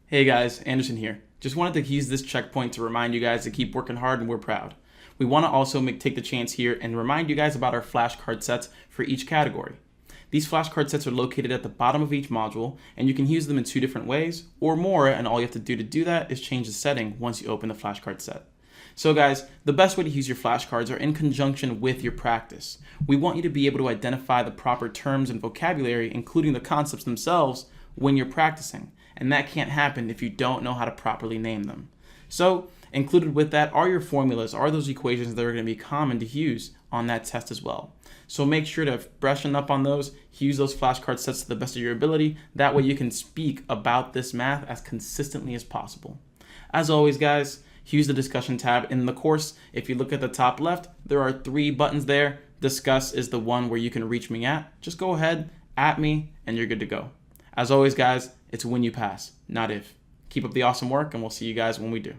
Hey guys, Anderson here. Just wanted to use this checkpoint to remind you guys to keep working hard and we're proud. We want to also take the chance here and remind you guys about our flashcard sets for each category. These flashcard sets are located at the bottom of each module and you can use them in two different ways or more, and all you have to do that is change the setting once you open the flashcard set. So guys, the best way to use your flashcards are in conjunction with your practice. We want you to be able to identify the proper terms and vocabulary, including the concepts themselves, when you're practicing. And that can't happen if you don't know how to properly name them. So included with that are your formulas, are those equations that are going to be common to use on that test as well. So make sure to brushing up on those, use those flashcard sets to the best of your ability. That way you can speak about this math as consistently as possible. As always guys, use the discussion tab in the course. If you look at the top left, there are 3 buttons there. Discuss is the one where you can reach me at. Just go ahead, at me, and you're good to go. As always guys, it's when you pass, not if. Keep up the awesome work and we'll see you guys when we do.